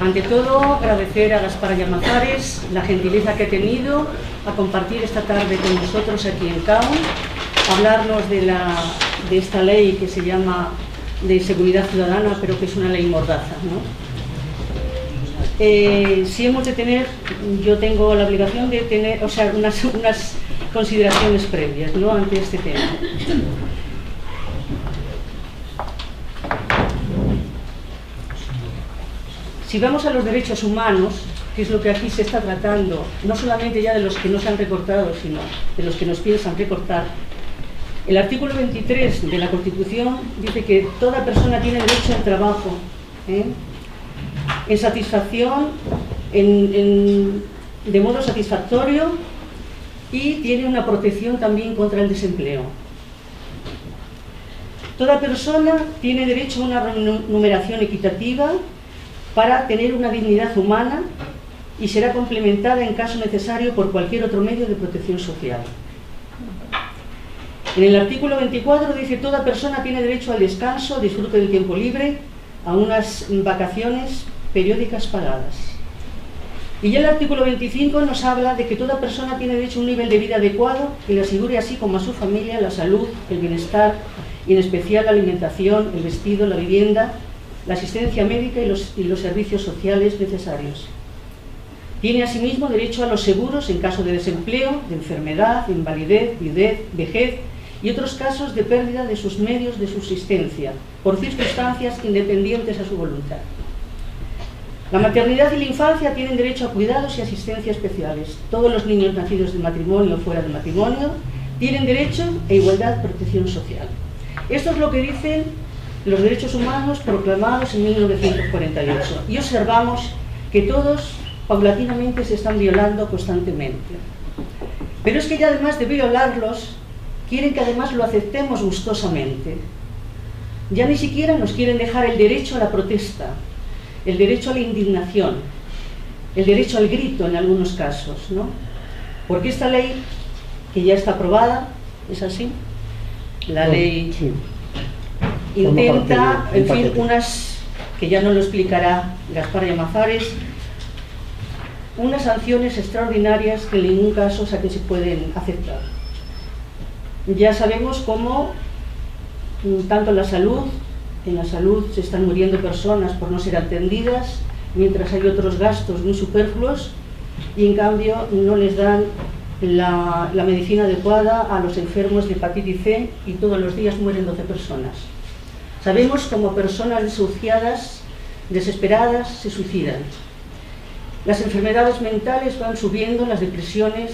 Ante todo, agradecer a Gaspar Llamazares la gentileza que ha tenido a compartir esta tarde con nosotros aquí en CAU, hablarnos de esta ley que se llama de seguridad ciudadana, pero que es una ley mordaza, ¿no? Si hemos de tener, yo tengo la obligación de tener, o sea, unas consideraciones previas, ¿no?, ante este tema. Si vamos a los derechos humanos, que es lo que aquí se está tratando, no solamente ya de los que no se han recortado, sino de los que nos piensan recortar, el artículo 23 de la Constitución dice que toda persona tiene derecho al trabajo, en satisfacción, de modo satisfactorio, y tiene una protección también contra el desempleo. Toda persona tiene derecho a una remuneración equitativa para tener una dignidad humana y será complementada en caso necesario por cualquier otro medio de protección social. En el artículo 24 dice: toda persona tiene derecho al descanso, disfrute del tiempo libre, a unas vacaciones periódicas pagadas. Y ya el artículo 25 nos habla de que toda persona tiene derecho a un nivel de vida adecuado que le asegure así como a su familia la salud, el bienestar y en especial la alimentación, el vestido, la vivienda, la asistencia médica y los servicios sociales necesarios. Tiene asimismo derecho a los seguros en caso de desempleo, de enfermedad, de invalidez, viudez, vejez y otros casos de pérdida de sus medios de subsistencia por circunstancias independientes a su voluntad. La maternidad y la infancia tienen derecho a cuidados y asistencia especiales. Todos los niños nacidos de matrimonio o fuera de matrimonio tienen derecho a igualdad de protección social. Esto es lo que dicen los derechos humanos proclamados en 1948, y observamos que todos paulatinamente se están violando constantemente. Pero es que ya además de violarlos, quieren que además lo aceptemos gustosamente. Ya ni siquiera nos quieren dejar el derecho a la protesta, el derecho a la indignación, el derecho al grito en algunos casos, ¿no? Porque esta ley, que ya está aprobada, ¿es así? La ley intenta, en fin, unas, que ya no lo explicará Gaspar Llamazares, unas sanciones extraordinarias que en ningún caso, o sea, que se pueden aceptar. Ya sabemos cómo tanto en la salud se están muriendo personas por no ser atendidas, mientras hay otros gastos muy superfluos, y en cambio no les dan la medicina adecuada a los enfermos de hepatitis C, y todos los días mueren 12 personas. Sabemos cómo personas desahuciadas, desesperadas, se suicidan. Las enfermedades mentales van subiendo, las depresiones.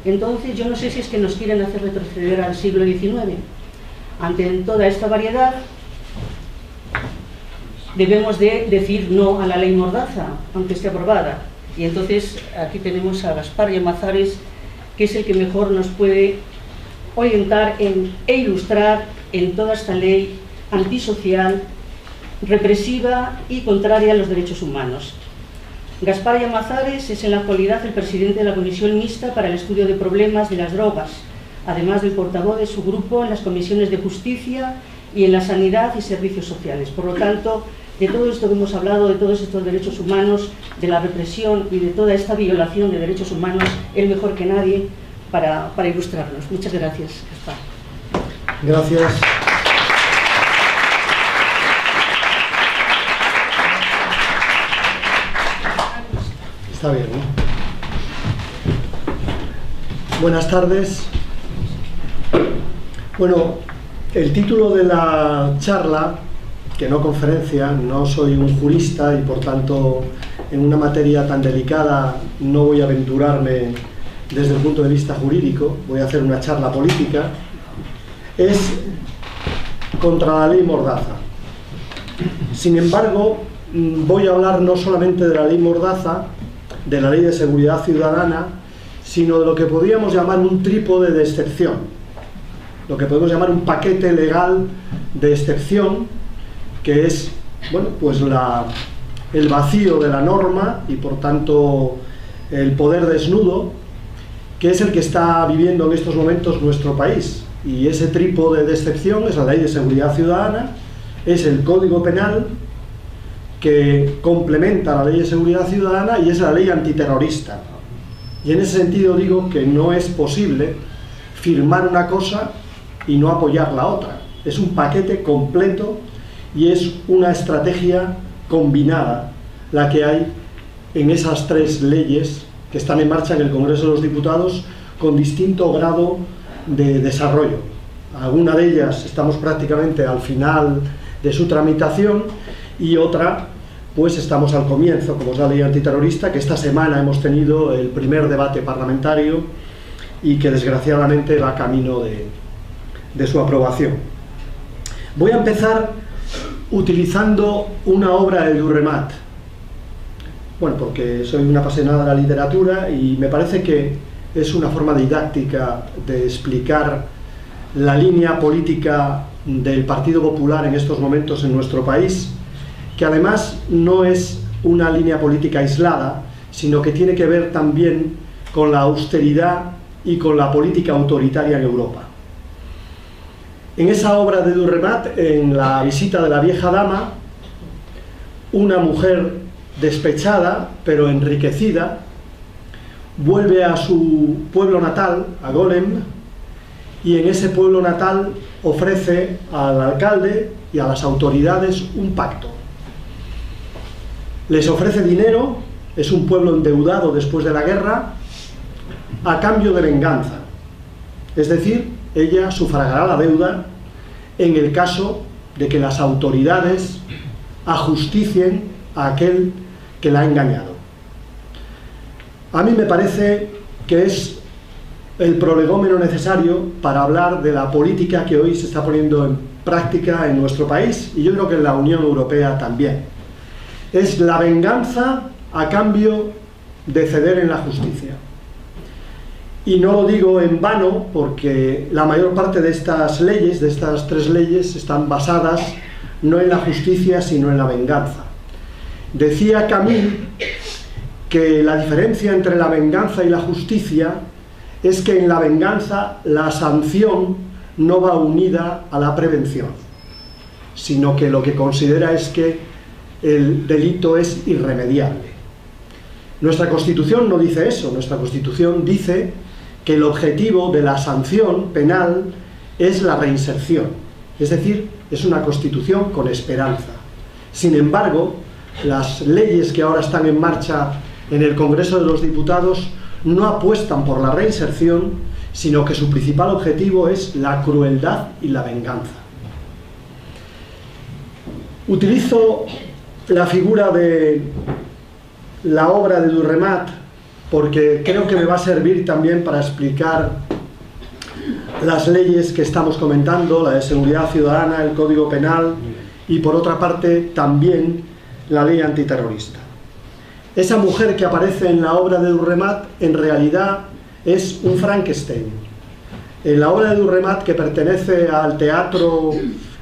Entonces yo no sé si es que nos quieren hacer retroceder al siglo XIX. Ante toda esta variedad, debemos de decir no a la ley mordaza, aunque esté aprobada. Y entonces aquí tenemos a Gaspar Llamazares, que es el que mejor nos puede orientar e ilustrar en toda esta ley antisocial, represiva y contraria a los derechos humanos. Gaspar Llamazares es en la actualidad el presidente de la Comisión Mixta para el Estudio de Problemas de las Drogas, además del portavoz de su grupo en las comisiones de Justicia y en la Sanidad y Servicios Sociales. Por lo tanto, de todo esto que hemos hablado, de todos estos derechos humanos, de la represión y de toda esta violación de derechos humanos, él mejor que nadie para ilustrarnos. Muchas gracias, Gaspar. Gracias. Está bien, ¿no? Buenas tardes. Bueno, el título de la charla, que no conferencia, no soy un jurista y por tanto en una materia tan delicada no voy a aventurarme desde el punto de vista jurídico, voy a hacer una charla política, es contra la ley mordaza. Sin embargo, voy a hablar no solamente de la ley mordaza, de la ley de seguridad ciudadana, sino de lo que podríamos llamar un trípode de excepción, lo que podemos llamar un paquete legal de excepción, que es, bueno, pues el vacío de la norma y por tanto el poder desnudo, que es el que está viviendo en estos momentos nuestro país. Y ese trípode de excepción es la ley de seguridad ciudadana, es el Código Penal que complementa la Ley de Seguridad Ciudadana y es la ley antiterrorista. Y en ese sentido digo que no es posible firmar una cosa y no apoyar la otra. Es un paquete completo y es una estrategia combinada la que hay en esas tres leyes que están en marcha en el Congreso de los Diputados con distinto grado de desarrollo. Alguna de ellas estamos prácticamente al final de su tramitación y otra pues estamos al comienzo, como es la ley antiterrorista, que esta semana hemos tenido el primer debate parlamentario y que desgraciadamente va camino de su aprobación. Voy a empezar utilizando una obra de Durremat. Bueno, porque soy una apasionada de la literatura y me parece que es una forma didáctica de explicar la línea política del Partido Popular en estos momentos en nuestro país, que además no es una línea política aislada, sino que tiene que ver también con la austeridad y con la política autoritaria en Europa. En esa obra de Durremat, en La visita de la vieja dama, una mujer despechada pero enriquecida vuelve a su pueblo natal, a Golem, y en ese pueblo natal ofrece al alcalde y a las autoridades un pacto. Les ofrece dinero, es un pueblo endeudado después de la guerra, a cambio de venganza. Es decir, ella sufragará la deuda en el caso de que las autoridades ajusticien a aquel que la ha engañado. A mí me parece que es el prolegómeno necesario para hablar de la política que hoy se está poniendo en práctica en nuestro país y yo creo que en la Unión Europea también. Es la venganza a cambio de ceder en la justicia. Y no lo digo en vano porque la mayor parte de estas leyes, de estas tres leyes, están basadas no en la justicia sino en la venganza. Decía Camus que la diferencia entre la venganza y la justicia es que en la venganza la sanción no va unida a la prevención, sino que lo que considera es que el delito es irremediable. Nuestra Constitución no dice eso, nuestra Constitución dice que el objetivo de la sanción penal es la reinserción, es decir, es una Constitución con esperanza. Sin embargo, las leyes que ahora están en marcha en el Congreso de los Diputados no apuestan por la reinserción, sino que su principal objetivo es la crueldad y la venganza. Utilizo la figura de la obra de Durremat porque creo que me va a servir también para explicar las leyes que estamos comentando, la de seguridad ciudadana, el Código Penal y por otra parte también la ley antiterrorista. Esa mujer que aparece en la obra de Durremat en realidad es un Frankenstein. En la obra de Durremat, que pertenece al teatro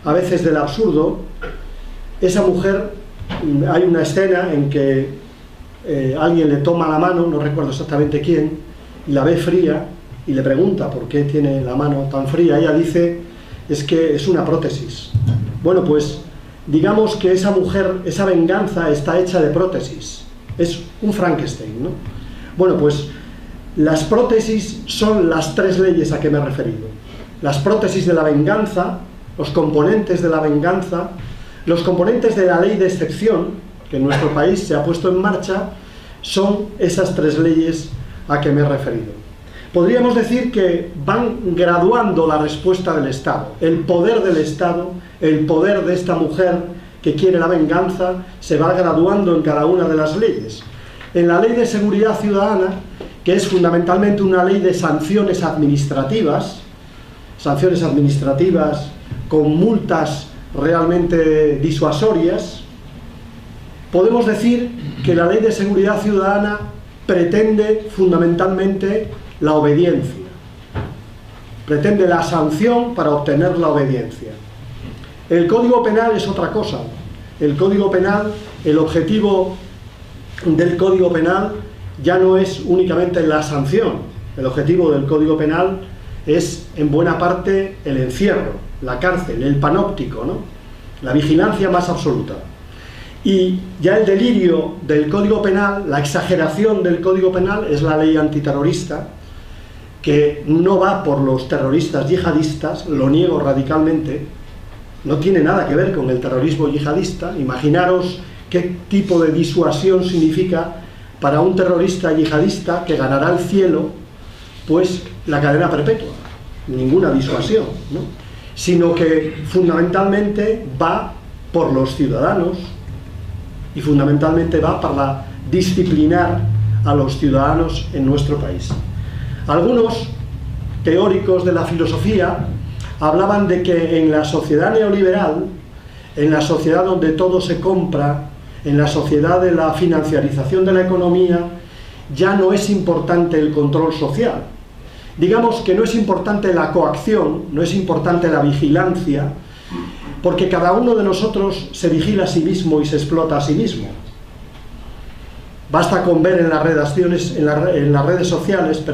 a veces del absurdo, esa mujer, hay una escena en que alguien le toma la mano, no recuerdo exactamente quién, y la ve fría y le pregunta por qué tiene la mano tan fría. Ella dice, es que es una prótesis. Bueno, pues digamos que esa mujer, esa venganza está hecha de prótesis. Es un Frankenstein, ¿no? Bueno, pues las prótesis son las tres leyes a que me he referido. Las prótesis de la venganza, los componentes de la venganza, los componentes de la ley de excepción, que en nuestro país se ha puesto en marcha, son esas tres leyes a que me he referido. Podríamos decir que van graduando la respuesta del Estado. El poder del Estado, el poder de esta mujer que quiere la venganza, se va graduando en cada una de las leyes. En la Ley de Seguridad Ciudadana, que es fundamentalmente una ley de sanciones administrativas con multas realmente disuasorias, podemos decir que la Ley de Seguridad Ciudadana pretende fundamentalmente la obediencia, pretende la sanción para obtener la obediencia. El Código Penal es otra cosa. El Código Penal, el objetivo del Código Penal ya no es únicamente la sanción. El objetivo del Código Penal es en buena parte el encierro, la cárcel, el panóptico, ¿no? La vigilancia más absoluta. Y ya el delirio del Código Penal, la exageración del Código Penal es la ley antiterrorista, que no va por los terroristas yihadistas, lo niego radicalmente, no tiene nada que ver con el terrorismo yihadista. Imaginaros qué tipo de disuasión significa para un terrorista yihadista que ganará el cielo, pues la cadena perpetua, ninguna disuasión, ¿no? Sino que fundamentalmente va por los ciudadanos y fundamentalmente va para disciplinar a los ciudadanos en nuestro país. Algunos teóricos de la filosofía hablaban de que en la sociedad neoliberal, en la sociedad donde todo se compra, en la sociedad de la financiarización de la economía, ya no es importante el control social. Digamos que no es importante la coacción, no es importante la vigilancia, porque cada uno de nosotros se vigila a sí mismo y se explota a sí mismo. Basta con ver en las redes sociales,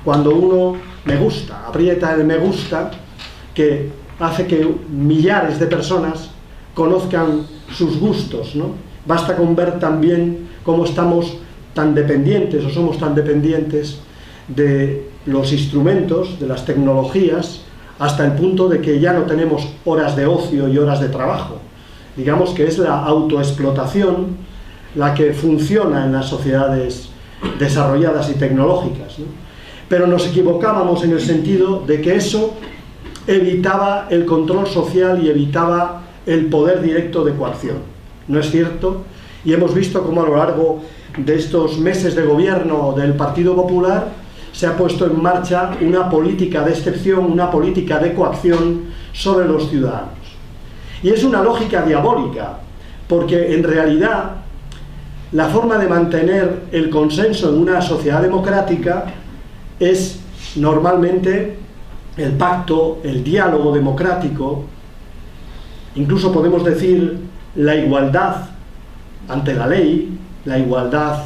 cuando uno me gusta, aprieta el me gusta, que hace que millares de personas conozcan sus gustos, ¿no? Basta con ver también cómo estamos tan dependientes o somos tan dependientes de los instrumentos, de las tecnologías, hasta el punto de que ya no tenemos horas de ocio y horas de trabajo. Digamos que es la autoexplotación la que funciona en las sociedades desarrolladas y tecnológicas, ¿no? Pero nos equivocábamos en el sentido de que eso evitaba el control social y evitaba el poder directo de coacción. ¿No es cierto? Y hemos visto cómo a lo largo de estos meses de gobierno del Partido Popular se ha puesto en marcha una política de excepción, una política de coacción sobre los ciudadanos. Y es una lógica diabólica, porque en realidad la forma de mantener el consenso en una sociedad democrática es normalmente el pacto, el diálogo democrático, incluso podemos decir la igualdad ante la ley, la igualdad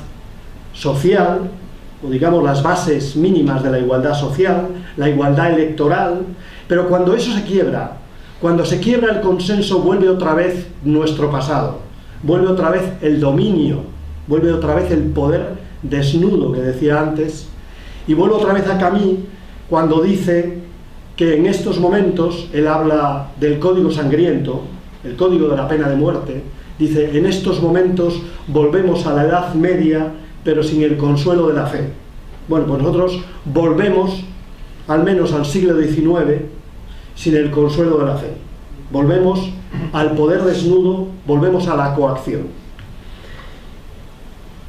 social, o digamos las bases mínimas de la igualdad social, la igualdad electoral. Pero cuando eso se quiebra, cuando se quiebra el consenso, vuelve otra vez nuestro pasado, vuelve otra vez el dominio, vuelve otra vez el poder desnudo que decía antes, y vuelve otra vez a Camus cuando dice que en estos momentos, él habla del código sangriento, el código de la pena de muerte, dice: en estos momentos volvemos a la Edad Media, pero sin el consuelo de la fe. Bueno, pues nosotros volvemos al menos al siglo XIX sin el consuelo de la fe. Volvemos al poder desnudo, volvemos a la coacción.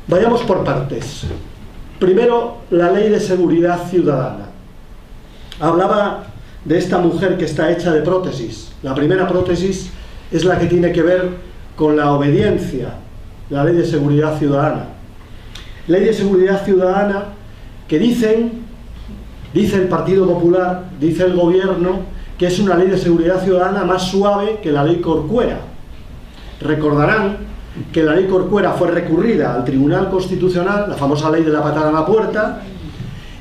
Vayamos por partes. Primero, la Ley de Seguridad Ciudadana. Hablaba de esta mujer que está hecha de prótesis. La primera prótesis es la que tiene que ver con la obediencia, la Ley de Seguridad Ciudadana. Ley de Seguridad Ciudadana que dice el Partido Popular, dice el gobierno, que es una ley de seguridad ciudadana más suave que la ley Corcuera. Recordarán que la ley Corcuera fue recurrida al Tribunal Constitucional, la famosa ley de la patada en la puerta,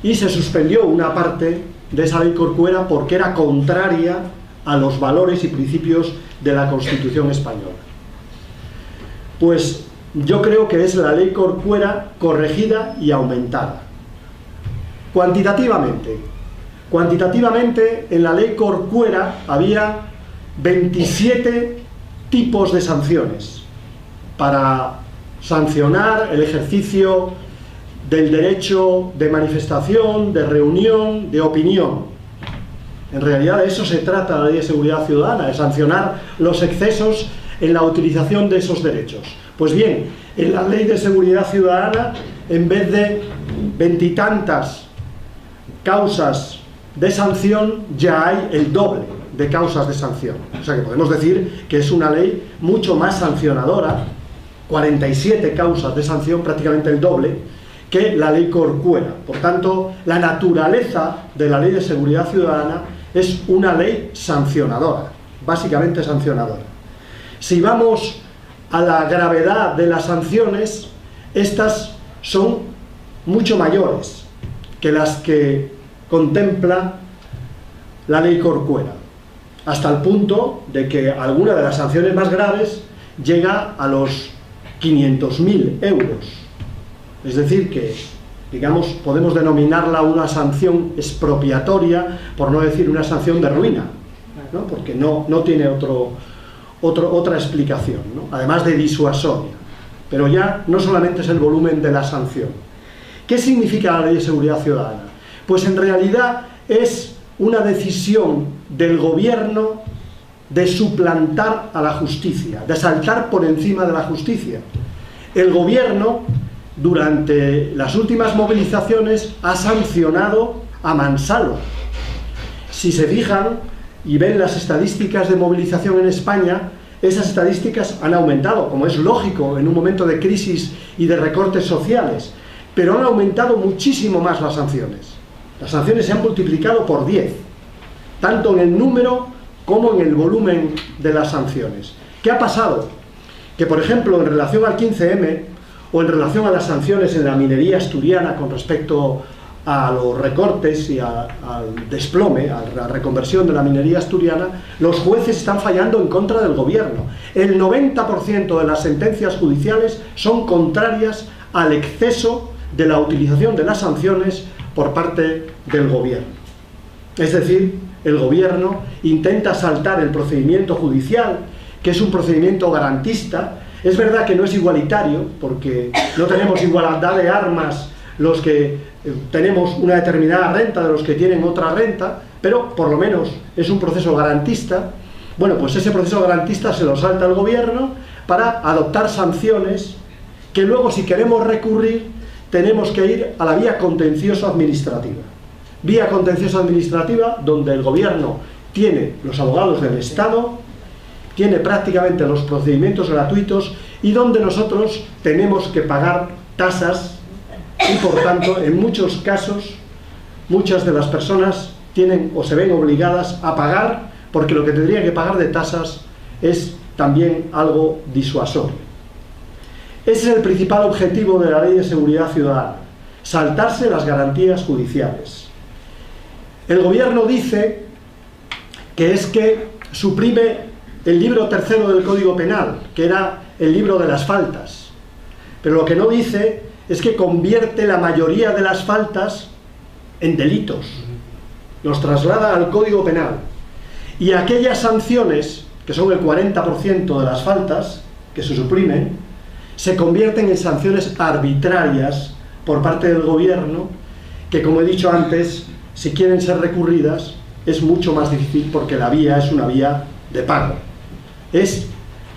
y se suspendió una parte de esa ley Corcuera porque era contraria a los valores y principios de la Constitución española. Pues yo creo que es la ley Corcuera corregida y aumentada. Cuantitativamente, en la ley Corcuera había 27 tipos de sanciones para sancionar el ejercicio del derecho de manifestación, de reunión, de opinión. En realidad de eso se trata la Ley de Seguridad Ciudadana, de sancionar los excesos en la utilización de esos derechos. Pues bien, en la Ley de Seguridad Ciudadana, en vez de veintitantas causas de sanción, ya hay el doble de causas de sanción. O sea que podemos decir que es una ley mucho más sancionadora, 47 causas de sanción, prácticamente el doble, que la ley Corcuera. Por tanto, la naturaleza de la Ley de Seguridad Ciudadana es una ley sancionadora, básicamente sancionadora. Si vamos a la gravedad de las sanciones, estas son mucho mayores que las que contempla la ley Corcuera, hasta el punto de que algunas de las sanciones más graves llega a los 500.000 euros. Es decir que, digamos, podemos denominarla una sanción expropiatoria, por no decir una sanción de ruina, ¿no? Porque no tiene otra explicación, ¿no? Además de disuasoria. Pero ya no solamente es el volumen de la sanción. ¿Qué significa la Ley de Seguridad Ciudadana? Pues en realidad es una decisión del gobierno de suplantar a la justicia, de saltar por encima de la justicia. El gobierno, durante las últimas movilizaciones, ha sancionado a mansalva. Si se fijan y ven las estadísticas de movilización en España, esas estadísticas han aumentado, como es lógico en un momento de crisis y de recortes sociales, pero han aumentado muchísimo más las sanciones. Las sanciones se han multiplicado por 10, tanto en el número como en el volumen de las sanciones. ¿Qué ha pasado? Que, por ejemplo, en relación al 15M o en relación a las sanciones en la minería asturiana con respecto a los recortes y al desplome, a la reconversión de la minería asturiana, los jueces están fallando en contra del gobierno. El 90% de las sentencias judiciales son contrarias al exceso de la utilización de las sanciones por parte del gobierno. Es decir, el gobierno intenta saltar el procedimiento judicial, que es un procedimiento garantista. Es verdad que no es igualitario, porque no tenemos igualdad de armas los que tenemos una determinada renta de los que tienen otra renta, pero por lo menos es un proceso garantista. Bueno, pues ese proceso garantista se lo salta el gobierno para adoptar sanciones que luego, si queremos recurrir, tenemos que ir a la vía contencioso administrativa. Vía contencioso administrativa donde el gobierno tiene los abogados del Estado, tiene prácticamente los procedimientos gratuitos y donde nosotros tenemos que pagar tasas y, por tanto, en muchos casos, muchas de las personas tienen o se ven obligadas a pagar, porque lo que tendrían que pagar de tasas es también algo disuasorio. Ese es el principal objetivo de la Ley de Seguridad Ciudadana: saltarse las garantías judiciales. El gobierno dice que es que suprime el libro tercero del Código Penal, que era el libro de las faltas, pero lo que no dice es que convierte la mayoría de las faltas en delitos, los traslada al Código Penal, y aquellas sanciones, que son el 40% de las faltas que se suprimen, se convierten en sanciones arbitrarias por parte del gobierno, que, como he dicho antes, si quieren ser recurridas, es mucho más difícil porque la vía es una vía de pago. Es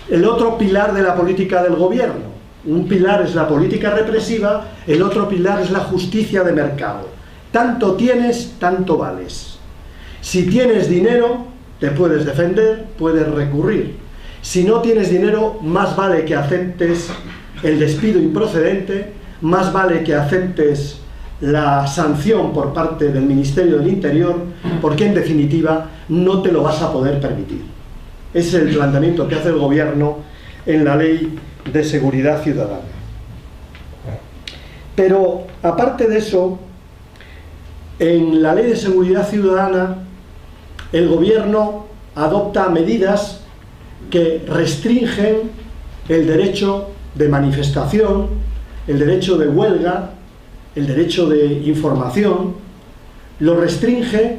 el otro pilar de la política del gobierno. Un pilar es la política represiva, el otro pilar es la justicia de mercado. Tanto tienes, tanto vales. Si tienes dinero, te puedes defender, puedes recurrir. Si no tienes dinero, más vale que aceptes el despido improcedente, más vale que aceptes la sanción por parte del Ministerio del Interior, porque en definitiva no te lo vas a poder permitir. Ese es el planteamiento que hace el gobierno en la Ley de Seguridad Ciudadana. Pero aparte de eso, en la Ley de Seguridad Ciudadana el gobierno adopta medidas que restringen el derecho de manifestación, el derecho de huelga, el derecho de información. Lo restringe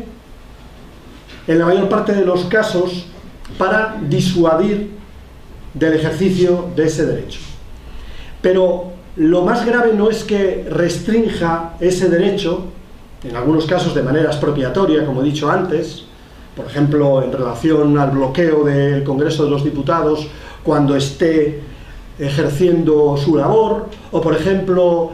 en la mayor parte de los casos para disuadir del ejercicio de ese derecho. Pero lo más grave no es que restrinja ese derecho, en algunos casos de manera expropiatoria, como he dicho antes, por ejemplo, en relación al bloqueo del Congreso de los Diputados cuando esté ejerciendo su labor, o por ejemplo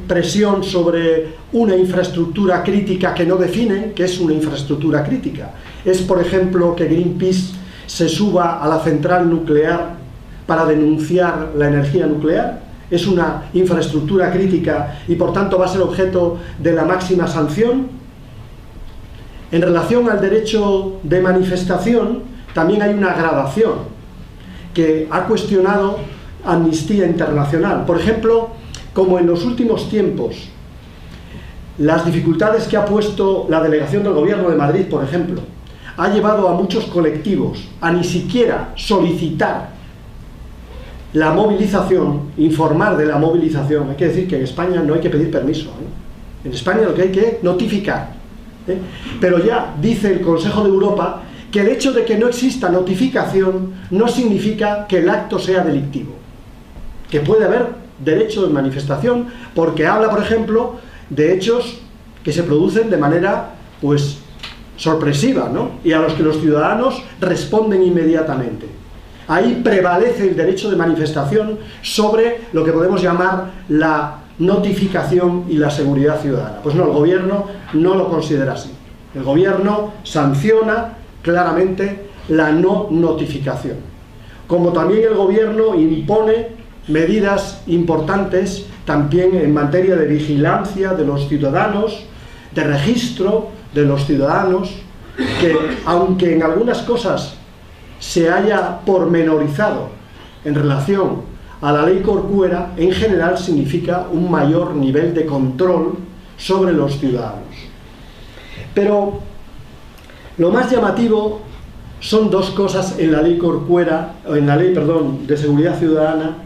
presión sobre una infraestructura crítica que no definen qué es una infraestructura crítica. Es, por ejemplo, que Greenpeace se suba a la central nuclear para denunciar la energía nuclear. Es una infraestructura crítica y por tanto va a ser objeto de la máxima sanción. En relación al derecho de manifestación también hay una gradación que ha cuestionado Amnistía Internacional. Por ejemplo, como en los últimos tiempos, las dificultades que ha puesto la delegación del Gobierno de Madrid, por ejemplo, ha llevado a muchos colectivos a ni siquiera solicitar la movilización, informar de la movilización. Hay que decir que en España no hay que pedir permiso, ¿eh? En España lo que hay que notificar, ¿eh? Pero ya dice el Consejo de Europa que el hecho de que no exista notificación no significa que el acto sea delictivo, que puede haber derecho de manifestación, porque habla, por ejemplo, de hechos que se producen de manera, pues, sorpresiva, ¿no? Y a los que los ciudadanos responden inmediatamente. Ahí prevalece el derecho de manifestación sobre lo que podemos llamar la notificación y la seguridad ciudadana. Pues no, el gobierno no lo considera así. El gobierno sanciona claramente la no notificación. Como también el gobierno impone medidas importantes también en materia de vigilancia de los ciudadanos, de registro de los ciudadanos, que aunque en algunas cosas se haya pormenorizado en relación a la ley Corcuera, en general significa un mayor nivel de control sobre los ciudadanos. Pero lo más llamativo son dos cosas en la ley Corcuera, o en la ley, perdón, de seguridad ciudadana,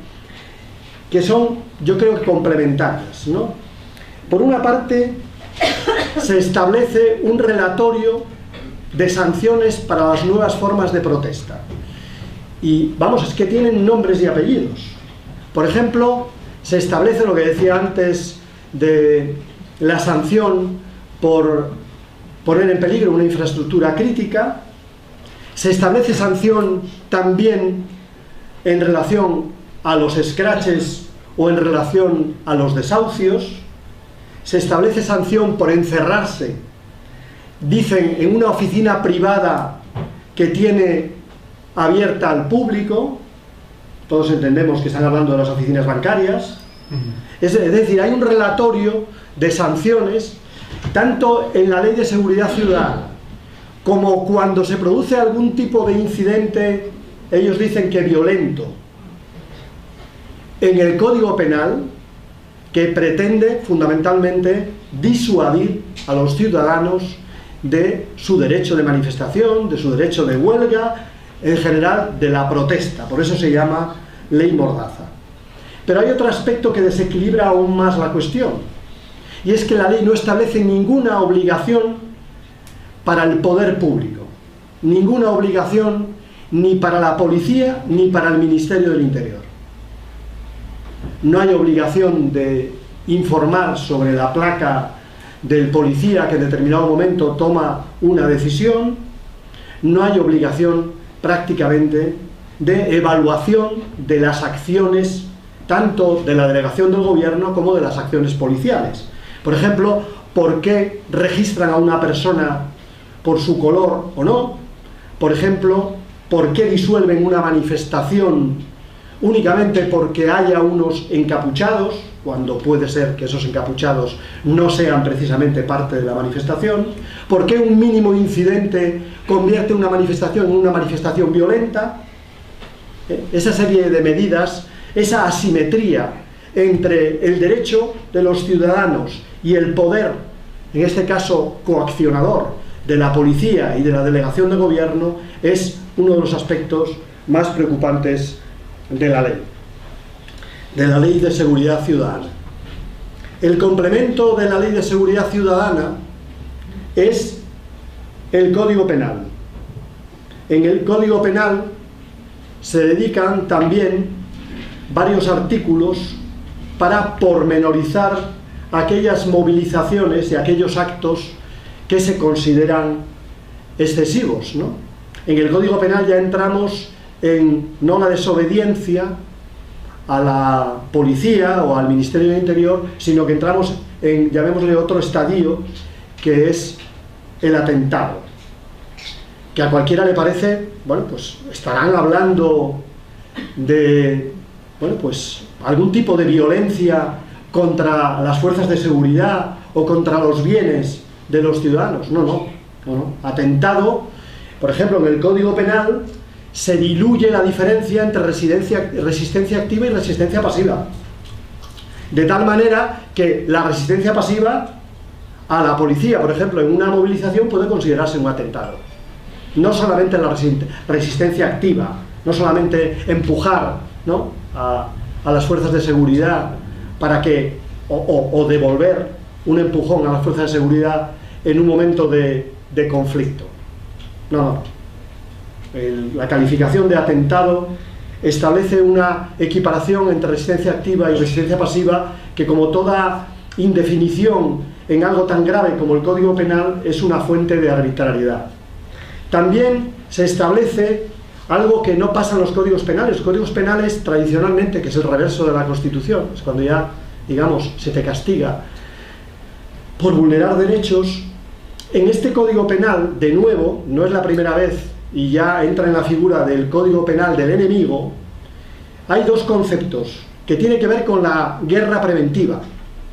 que son, yo creo, complementarias, ¿no? Por una parte, se establece un relatorio de sanciones para las nuevas formas de protesta. Y, vamos, es que tienen nombres y apellidos. Por ejemplo, se establece lo que decía antes de la sanción por poner en peligro una infraestructura crítica. Se establece sanción también en relación a los escraches o en relación a los desahucios. Se establece sanción por encerrarse, dicen, en una oficina privada que tiene abierta al público. Todos entendemos que están hablando de las oficinas bancarias. Es decir, hay un relatorio de sanciones, tanto en la Ley de Seguridad Ciudadana, como cuando se produce algún tipo de incidente, ellos dicen que violento, en el Código Penal, que pretende fundamentalmente disuadir a los ciudadanos de su derecho de manifestación, de su derecho de huelga, en general de la protesta. Por eso se llama ley Mordaza. Pero hay otro aspecto que desequilibra aún más la cuestión, y es que la ley no establece ninguna obligación para el poder público, ninguna obligación ni para la policía ni para el Ministerio del Interior. No hay obligación de informar sobre la placa del policía que en determinado momento toma una decisión. No hay obligación prácticamente de evaluación de las acciones tanto de la delegación del gobierno como de las acciones policiales. Por ejemplo, ¿por qué registran a una persona por su color o no? Por ejemplo, ¿por qué disuelven una manifestación únicamente porque haya unos encapuchados, cuando puede ser que esos encapuchados no sean precisamente parte de la manifestación? ¿Por qué un mínimo incidente convierte una manifestación en una manifestación violenta? Esa serie de medidas, esa asimetría entre el derecho de los ciudadanos y el poder, en este caso coaccionador, de la policía y de la delegación de gobierno, es uno de los aspectos más preocupantes de la ley de seguridad ciudadana. El complemento de la ley de seguridad ciudadana es el Código Penal. En el Código Penal se dedican también varios artículos para pormenorizar aquellas movilizaciones y aquellos actos que se consideran excesivos, ¿no? En el Código Penal ya entramos en no la desobediencia a la policía o al Ministerio del Interior, sino que entramos en, llamémosle, otro estadio, que es el atentado, que a cualquiera le parece, bueno, pues estarán hablando de, bueno, pues algún tipo de violencia contra las fuerzas de seguridad o contra los bienes de los ciudadanos. No. Atentado, por ejemplo, en el Código Penal se diluye la diferencia entre resistencia activa y resistencia pasiva, de tal manera que la resistencia pasiva a la policía, por ejemplo, en una movilización puede considerarse un atentado. No solamente la resistencia activa, no solamente empujar, ¿no?, a las fuerzas de seguridad para que, o devolver un empujón a las fuerzas de seguridad en un momento de conflicto. No. La calificación de atentado establece una equiparación entre resistencia activa y resistencia pasiva que, como toda indefinición en algo tan grave como el Código Penal, es una fuente de arbitrariedad. También se establece algo que no pasa en los códigos penales. Los códigos penales, tradicionalmente, que es el reverso de la Constitución, es cuando ya, digamos, se te castiga por vulnerar derechos. En este Código Penal, de nuevo, no es la primera vez, y ya entra en la figura del Código Penal del enemigo, hay dos conceptos que tienen que ver con la guerra preventiva,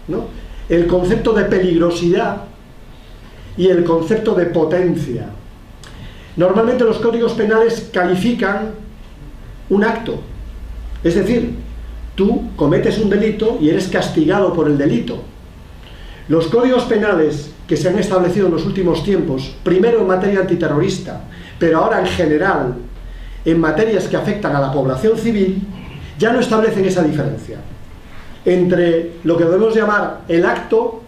¿no? El concepto de peligrosidad y el concepto de potencia. Normalmente los códigos penales califican un acto, es decir, tú cometes un delito y eres castigado por el delito. Los códigos penales que se han establecido en los últimos tiempos, primero en materia antiterrorista, pero ahora en general en materias que afectan a la población civil, ya no establecen esa diferencia entre lo que debemos llamar el acto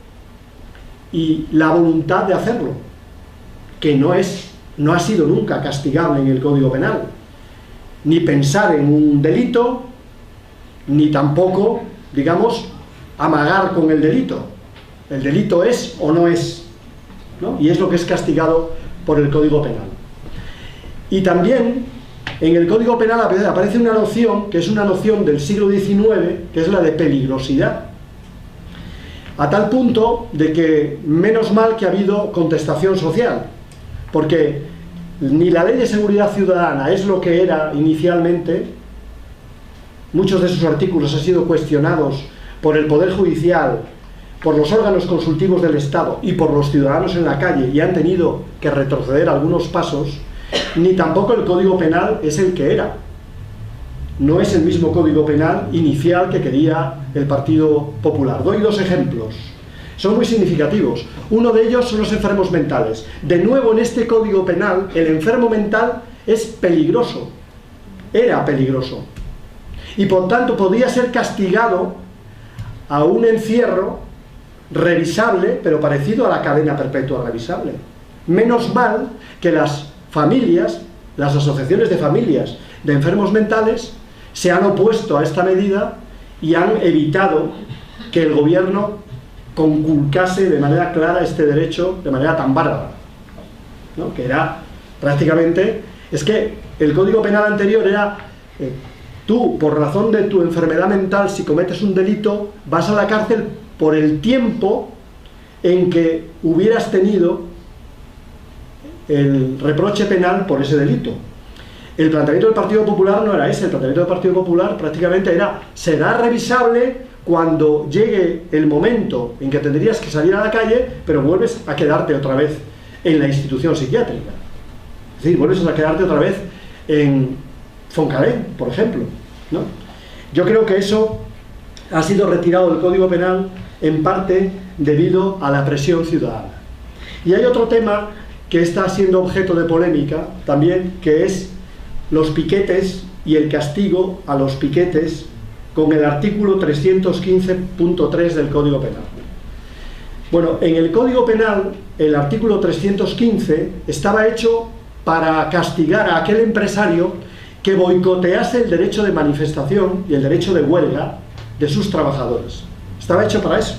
y la voluntad de hacerlo, que no ha sido nunca castigable en el Código Penal, ni pensar en un delito, ni tampoco, digamos, amagar con el delito. El delito es o no es, ¿no? Y es lo que es castigado por el Código Penal. Y también en el Código Penal aparece una noción, que es una noción del siglo XIX, que es la de peligrosidad. A tal punto de que, menos mal que ha habido contestación social, porque ni la Ley de Seguridad Ciudadana es lo que era inicialmente. Muchos de sus artículos han sido cuestionados por el Poder Judicial, por los órganos consultivos del Estado y por los ciudadanos en la calle, y han tenido que retroceder algunos pasos. Ni tampoco el Código Penal es el que era. No es el mismo Código Penal inicial que quería el Partido Popular. Doy dos ejemplos. Son muy significativos. Uno de ellos son los enfermos mentales. De nuevo, en este Código Penal, el enfermo mental es peligroso. Era peligroso. Y por tanto podía ser castigado a un encierro revisable, pero parecido a la cadena perpetua revisable. Menos mal que las familias, las asociaciones de familias de enfermos mentales, se han opuesto a esta medida y han evitado que el gobierno conculcase de manera clara este derecho de manera tan bárbara, ¿no? Que era prácticamente, es que el Código Penal anterior era tú, por razón de tu enfermedad mental, si cometes un delito, vas a la cárcel por el tiempo en que hubieras tenido el reproche penal por ese delito. El planteamiento del Partido Popular no era ese. El planteamiento del Partido Popular prácticamente era: será revisable cuando llegue el momento en que tendrías que salir a la calle, pero vuelves a quedarte otra vez en la institución psiquiátrica. Es decir, vuelves a quedarte otra vez en Foncarén, por ejemplo, ¿no? Yo creo que eso ha sido retirado del Código Penal en parte debido a la presión ciudadana. Y hay otro tema que está siendo objeto de polémica también, que es los piquetes y el castigo a los piquetes con el artículo 315.3 del Código Penal. Bueno, en el Código Penal, el artículo 315 estaba hecho para castigar a aquel empresario que boicotease el derecho de manifestación y el derecho de huelga de sus trabajadores. Estaba hecho para eso.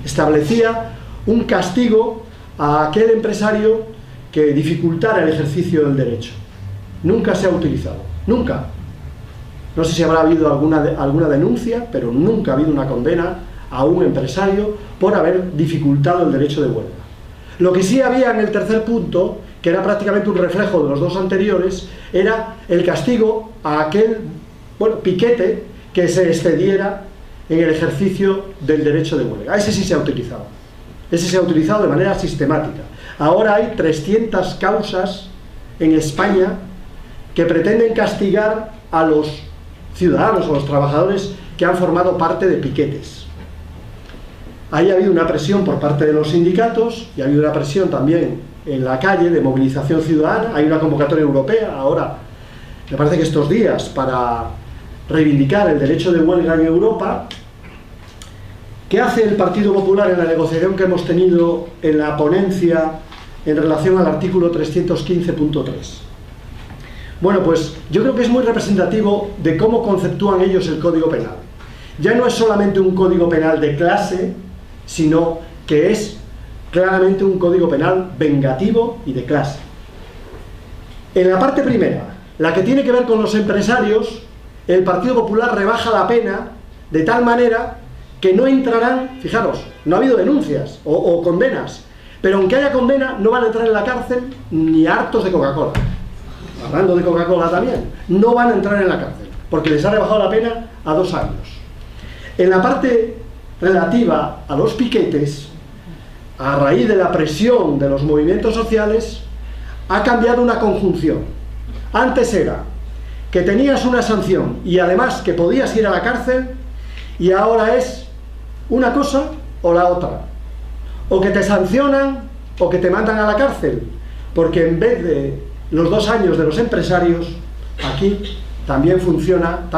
Establecía un castigo a aquel empresario que dificultara el ejercicio del derecho. Nunca se ha utilizado, nunca. No sé si habrá habido alguna denuncia, pero nunca ha habido una condena a un empresario por haber dificultado el derecho de huelga. Lo que sí había en el tercer punto, que era prácticamente un reflejo de los dos anteriores, era el castigo a aquel piquete que se excediera en el ejercicio del derecho de huelga. Ese sí se ha utilizado. Ese se ha utilizado de manera sistemática. Ahora hay 300 causas en España que pretenden castigar a los ciudadanos, a los trabajadores que han formado parte de piquetes. Ahí ha habido una presión por parte de los sindicatos y ha habido una presión también en la calle de movilización ciudadana. Hay una convocatoria europea ahora, me parece que estos días, para reivindicar el derecho de huelga en Europa. ¿Qué hace el Partido Popular en la negociación que hemos tenido en la ponencia en relación al artículo 315.3? Bueno, pues yo creo que es muy representativo de cómo conceptúan ellos el Código Penal. Ya no es solamente un Código Penal de clase, sino que es claramente un Código Penal vengativo y de clase. En la parte primera, la que tiene que ver con los empresarios, el Partido Popular rebaja la pena de tal manera que no entrarán, fijaros, no ha habido denuncias o condenas, pero aunque haya condena, no van a entrar en la cárcel ni hartos de Coca-Cola. Hablando de Coca-Cola también, no van a entrar en la cárcel, porque les ha rebajado la pena a 2 años. En la parte relativa a los piquetes, a raíz de la presión de los movimientos sociales, ha cambiado una conjunción. Antes era que tenías una sanción y además que podías ir a la cárcel, y ahora es una cosa o la otra. O que te sancionan o que te mandan a la cárcel, porque en vez de los 2 años de los empresarios, aquí también funciona,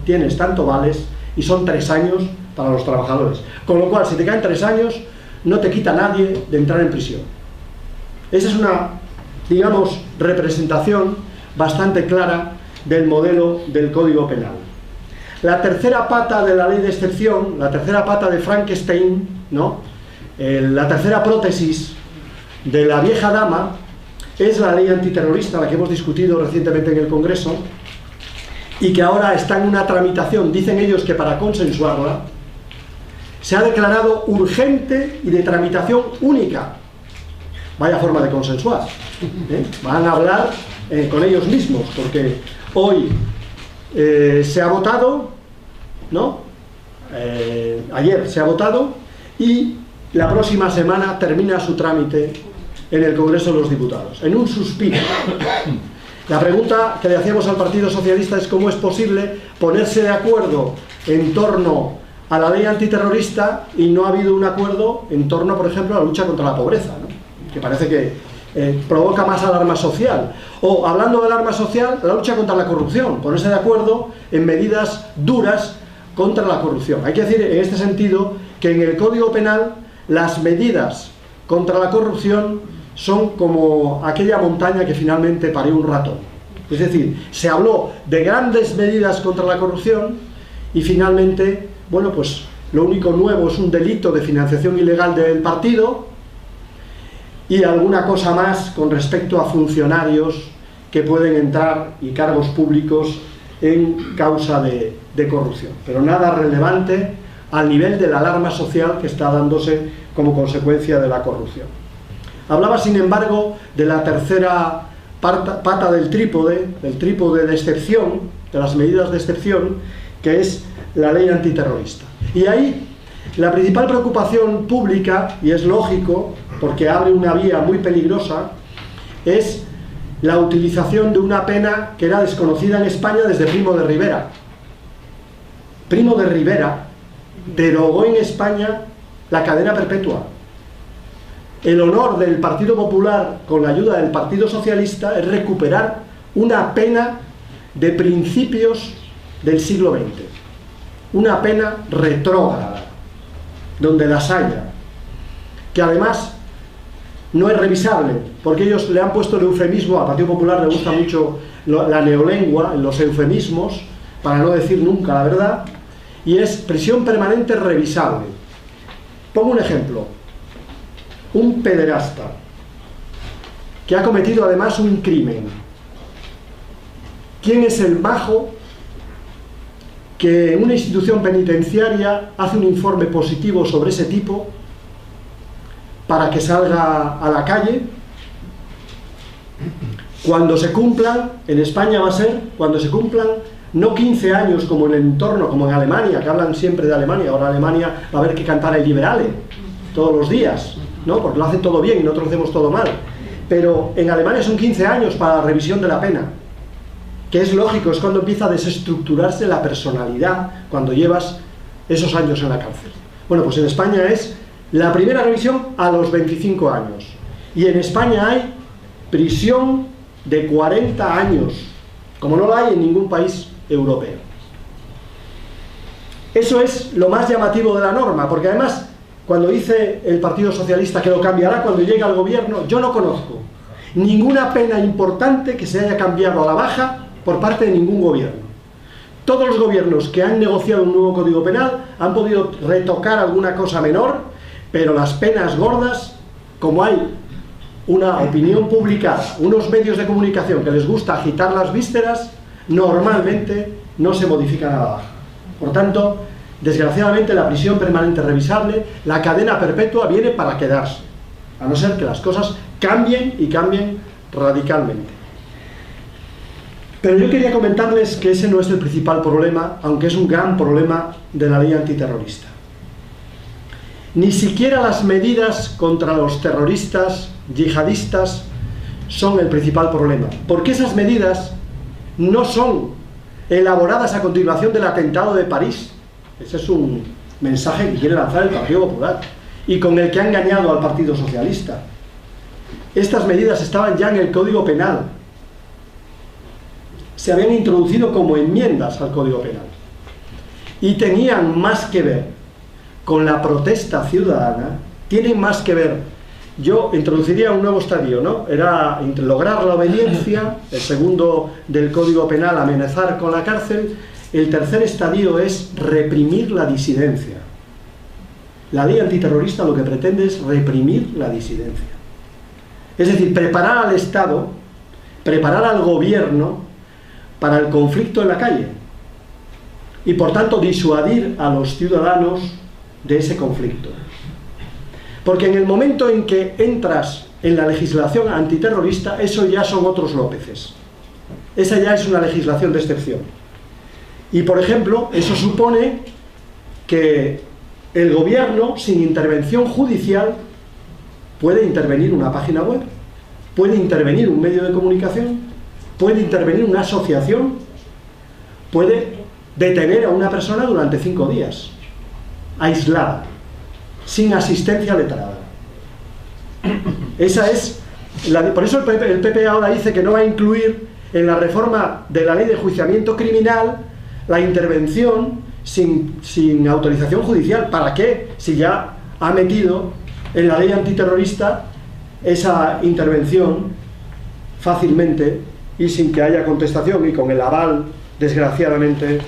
tienes tanto vales, y son 3 años para los trabajadores. Con lo cual, si te caen 3 años, no te quita nadie de entrar en prisión. Esa es una, digamos, representación bastante clara del modelo del Código Penal. La tercera pata de la ley de excepción, la tercera pata de Frankenstein, ¿no? La tercera prótesis de la vieja dama, es la ley antiterrorista, la que hemos discutido recientemente en el Congreso, y que ahora está en una tramitación. Dicen ellos que para consensuarla se ha declarado urgente y de tramitación única. Vaya forma de consensuar, ¿eh? Van a hablar con ellos mismos, porque hoy se ha votado, ¿no? Ayer se ha votado, y la próxima semana termina su trámite en el Congreso de los Diputados, en un suspiro. La pregunta que le hacíamos al Partido Socialista es cómo es posible ponerse de acuerdo en torno a la ley antiterrorista y no ha habido un acuerdo en torno, por ejemplo, a la lucha contra la pobreza, ¿no? Que parece que provoca más alarma social. O, hablando de alarma social, la lucha contra la corrupción, ponerse de acuerdo en medidas duras contra la corrupción. Hay que decir, en este sentido, que en el Código Penal las medidas contra la corrupción son como aquella montaña que finalmente parió un ratón. Es decir, se habló de grandes medidas contra la corrupción y finalmente, bueno, pues lo único nuevo es un delito de financiación ilegal del partido y alguna cosa más con respecto a funcionarios que pueden entrar y cargos públicos en causa de corrupción. Pero nada relevante al nivel de la alarma social que está dándose como consecuencia de la corrupción. Hablaba, sin embargo, de la tercera pata del trípode de excepción, de las medidas de excepción, que es la ley antiterrorista. Y ahí la principal preocupación pública, y es lógico, porque abre una vía muy peligrosa, es la utilización de una pena que era desconocida en España desde Primo de Rivera. Primo de Rivera derogó en España la cadena perpetua. El honor del Partido Popular, con la ayuda del Partido Socialista, es recuperar una pena de principios del siglo XX. Una pena retrógrada, donde las haya, que además no es revisable, porque ellos le han puesto el eufemismo. Al Partido Popular le gusta mucho la neolengua, los eufemismos, para no decir nunca la verdad, y es prisión permanente revisable. Pongo un ejemplo. Un pederasta que ha cometido además un crimen. ¿Quién es el majo que en una institución penitenciaria hace un informe positivo sobre ese tipo para que salga a la calle? Cuando se cumplan, en España va a ser, cuando se cumplan no 15 años como en el entorno, como en Alemania, que hablan siempre de Alemania. Ahora Alemania va a haber que cantar el Liberale todos los días, ¿no? Porque lo hacen todo bien y nosotros lo hacemos todo mal. Pero en Alemania son 15 años para la revisión de la pena, que es lógico, es cuando empieza a desestructurarse la personalidad, cuando llevas esos años en la cárcel. Bueno, pues en España es la primera revisión a los 25 años. Y en España hay prisión de 40 años, como no la hay en ningún país europeo. Eso es lo más llamativo de la norma, porque además, cuando dice el Partido Socialista que lo cambiará cuando llegue al gobierno, yo no conozco ninguna pena importante que se haya cambiado a la baja por parte de ningún gobierno. Todos los gobiernos que han negociado un nuevo Código Penal han podido retocar alguna cosa menor, pero las penas gordas, como hay una opinión publicada, unos medios de comunicación que les gusta agitar las vísceras, normalmente no se modifican a la baja. Por tanto, desgraciadamente la prisión permanente revisable, la cadena perpetua viene para quedarse, a no ser que las cosas cambien y cambien radicalmente. Pero yo quería comentarles que ese no es el principal problema, aunque es un gran problema de la ley antiterrorista. Ni siquiera las medidas contra los terroristas yihadistas son el principal problema, porque esas medidas no son elaboradas a continuación del atentado de París. Ese es un mensaje que quiere lanzar el Partido Popular y con el que ha engañado al Partido Socialista. Estas medidas estaban ya en el Código Penal, se habían introducido como enmiendas al Código Penal y tenían más que ver con la protesta ciudadana, tienen más que ver. Yo introduciría un nuevo estadio, ¿no? Era lograr la obediencia, el segundo del Código Penal, amenazar con la cárcel, el tercer estadio es reprimir la disidencia. La ley antiterrorista lo que pretende es reprimir la disidencia. Es decir, preparar al Estado, preparar al gobierno para el conflicto en la calle y por tanto disuadir a los ciudadanos de ese conflicto. Porque en el momento en que entras en la legislación antiterrorista, eso ya son otros Lópeces. Esa ya es una legislación de excepción. Y por ejemplo, eso supone que el gobierno, sin intervención judicial, puede intervenir una página web, puede intervenir un medio de comunicación, puede intervenir una asociación, puede detener a una persona durante 5 días, aislada, sin asistencia letrada. Esa es por eso el PP ahora dice que no va a incluir en la reforma de la ley de enjuiciamiento criminal la intervención sin autorización judicial. ¿Para qué? Si ya ha metido en la ley antiterrorista esa intervención fácilmente y sin que haya contestación y con el aval, desgraciadamente,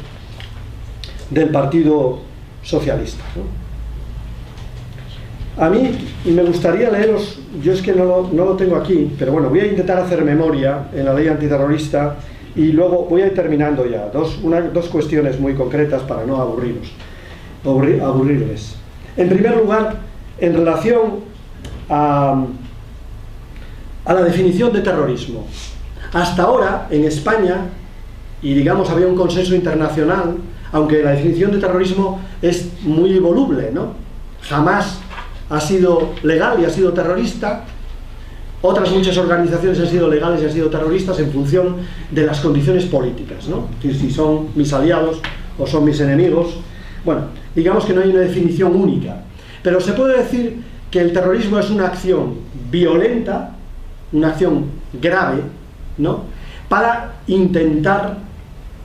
del Partido Socialista, ¿no? A mí me gustaría leeros, yo es que no lo tengo aquí, pero bueno, voy a intentar hacer memoria en la ley antiterrorista y luego voy a ir terminando ya. Dos cuestiones muy concretas para no aburrirles. En primer lugar, en relación a la definición de terrorismo. Hasta ahora, en España, y digamos había un consenso internacional, aunque la definición de terrorismo es muy voluble, ¿no? Jamás ha sido legal y ha sido terrorista. Otras muchas organizaciones han sido legales y han sido terroristas en función de las condiciones políticas, ¿no? Si son mis aliados o son mis enemigos. Bueno, digamos que no hay una definición única. Pero se puede decir que el terrorismo es una acción violenta, una acción grave, ¿no?, para intentar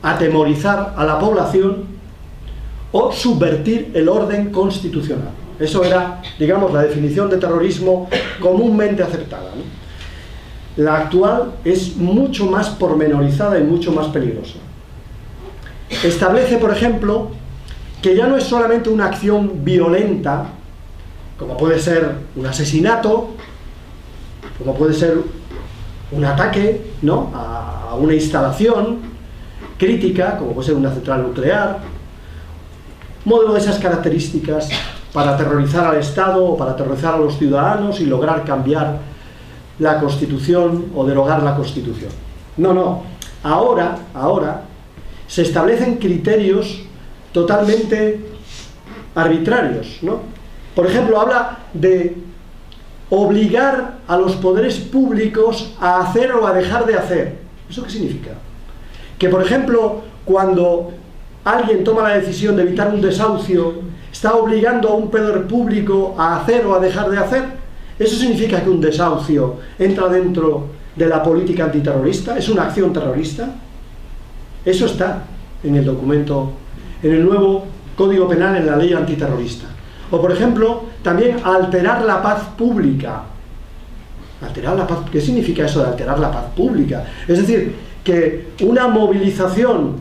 atemorizar a la población o subvertir el orden constitucional. Eso era, digamos, la definición de terrorismo comúnmente aceptada, ¿no? La actual es mucho más pormenorizada y mucho más peligrosa. Establece, por ejemplo, que ya no es solamente una acción violenta, como puede ser un asesinato, como puede ser un ataque, ¿no?, a una instalación crítica, como puede ser una central nuclear, modelo de esas características para aterrorizar al Estado o para aterrorizar a los ciudadanos y lograr cambiar la Constitución o derogar la Constitución. No, ahora se establecen criterios totalmente arbitrarios, ¿no? Por ejemplo, habla de obligar a los poderes públicos a hacer o a dejar de hacer. ¿Eso qué significa? Que, por ejemplo, cuando alguien toma la decisión de evitar un desahucio, está obligando a un poder público a hacer o a dejar de hacer. ¿Eso significa que un desahucio entra dentro de la política antiterrorista? ¿Es una acción terrorista? Eso está en el documento, en el nuevo Código Penal en la ley antiterrorista. O, por ejemplo, también alterar la paz pública. Alterar la paz, ¿qué significa eso de alterar la paz pública? Es decir, que una movilización,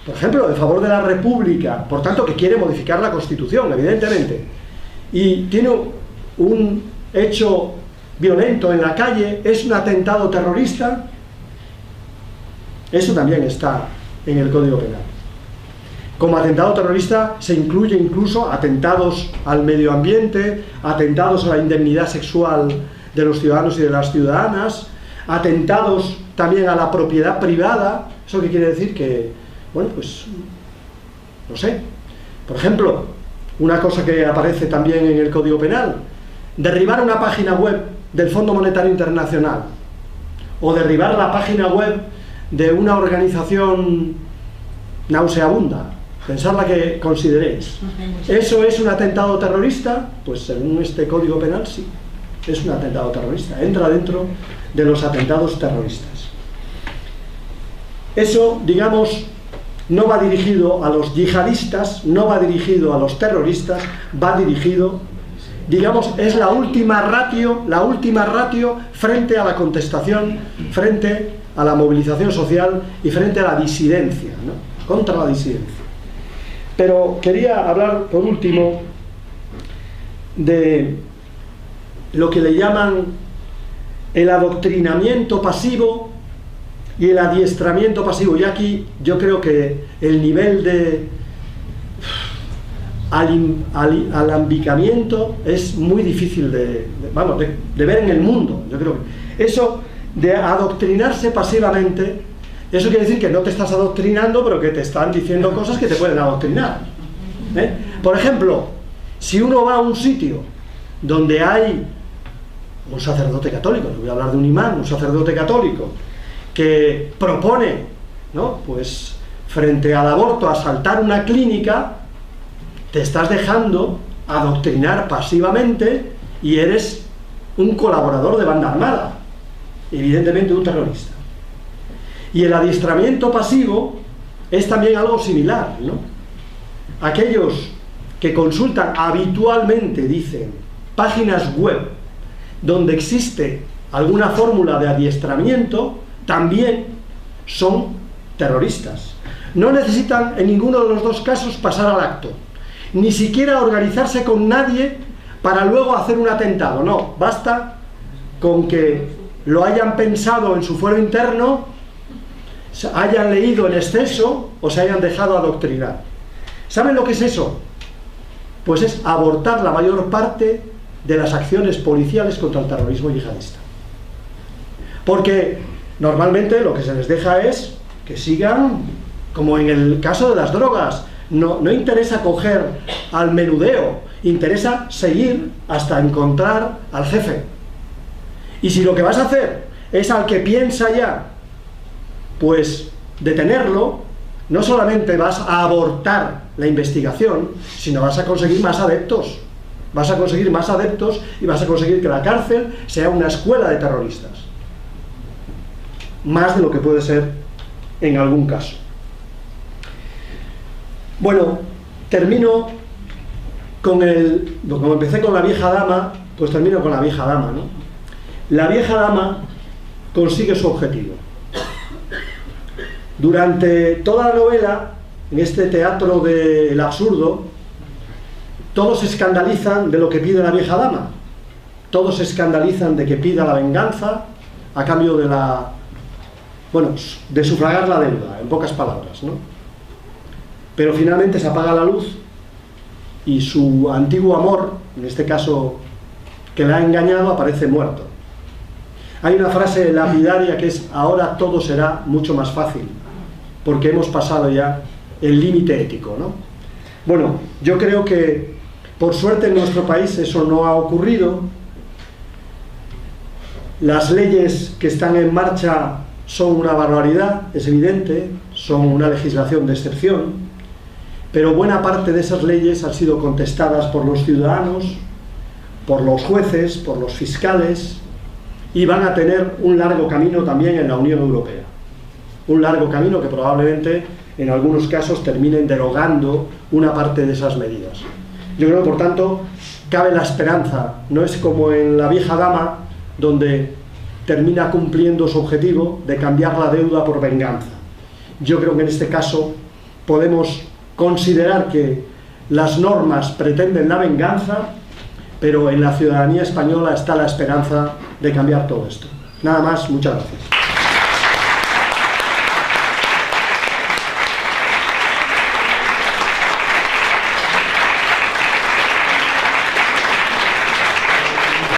por ejemplo, en favor de la República, por tanto que quiere modificar la Constitución, evidentemente, y tiene un hecho violento en la calle, es un atentado terrorista. Eso también está en el Código Penal. Como atentado terrorista se incluye incluso atentados al medio ambiente, atentados a la indemnidad sexual de los ciudadanos y de las ciudadanas, atentados también a la propiedad privada. ¿Eso qué quiere decir? Que, bueno, pues, no sé. Por ejemplo, una cosa que aparece también en el Código Penal: derribar una página web del Fondo Monetario Internacional, o derribar la página web de una organización nauseabunda, pensad la que consideréis. ¿Eso es un atentado terrorista? Pues según este Código Penal sí, es un atentado terrorista, entra dentro de los atentados terroristas. Eso, digamos, no va dirigido a los yihadistas, no va dirigido a los terroristas, va dirigido, digamos, es la última ratio frente a la contestación, frente a la movilización social y frente a la disidencia, ¿no? Contra la disidencia. Pero quería hablar, por último, de lo que le llaman el adoctrinamiento pasivo y el adiestramiento pasivo. Y aquí yo creo que el nivel de alambicamiento es muy difícil de ver en el mundo. Yo creo que eso de adoctrinarse pasivamente, eso quiere decir que no te estás adoctrinando, pero que te están diciendo cosas que te pueden adoctrinar. Por ejemplo, si uno va a un sitio donde hay un sacerdote católico, no voy a hablar de un imán, un sacerdote católico, que propone, ¿no?, pues frente al aborto asaltar una clínica, te estás dejando adoctrinar pasivamente y eres un colaborador de banda armada, evidentemente un terrorista. Y el adiestramiento pasivo es también algo similar, ¿no? Aquellos que consultan habitualmente, dicen, páginas web donde existe alguna fórmula de adiestramiento, también son terroristas. No necesitan en ninguno de los dos casos pasar al acto, ni siquiera organizarse con nadie para luego hacer un atentado. No, basta con que lo hayan pensado en su fuero interno, hayan leído en exceso o se hayan dejado adoctrinar. ¿Saben lo que es eso? Pues es abortar la mayor parte de las acciones policiales contra el terrorismo yihadista. Porque normalmente lo que se les deja es que sigan, como en el caso de las drogas, no interesa coger al menudeo, interesa seguir hasta encontrar al jefe. Y si lo que vas a hacer es al que piensa ya, pues detenerlo, no solamente vas a abortar la investigación, sino vas a conseguir más adeptos. Vas a conseguir más adeptos y vas a conseguir que la cárcel sea una escuela de terroristas. Más de lo que puede ser en algún caso. Bueno, termino con como empecé con la vieja dama, pues termino con la vieja dama, ¿no? La vieja dama consigue su objetivo. Durante toda la novela, en este teatro del absurdo, todos se escandalizan de lo que pide la vieja dama. Todos se escandalizan de que pida la venganza a cambio de de sufragar la deuda, en pocas palabras, ¿no? Pero finalmente se apaga la luz y su antiguo amor, en este caso que la ha engañado, aparece muerto. Hay una frase lapidaria que es: ahora todo será mucho más fácil, porque hemos pasado ya el límite ético, ¿no? Bueno, yo creo que por suerte en nuestro país eso no ha ocurrido. Las leyes que están en marcha son una barbaridad, es evidente, son una legislación de excepción, pero buena parte de esas leyes han sido contestadas por los ciudadanos, por los jueces, por los fiscales, y van a tener un largo camino también en la Unión Europea. Un largo camino que probablemente en algunos casos terminen derogando una parte de esas medidas. Yo creo que, por tanto, cabe la esperanza. No es como en La vieja dama, donde termina cumpliendo su objetivo de cambiar la deuda por venganza. Yo creo que en este caso podemos considerar que las normas pretenden la venganza, pero en la ciudadanía española está la esperanza de cambiar todo esto. Nada más, muchas gracias.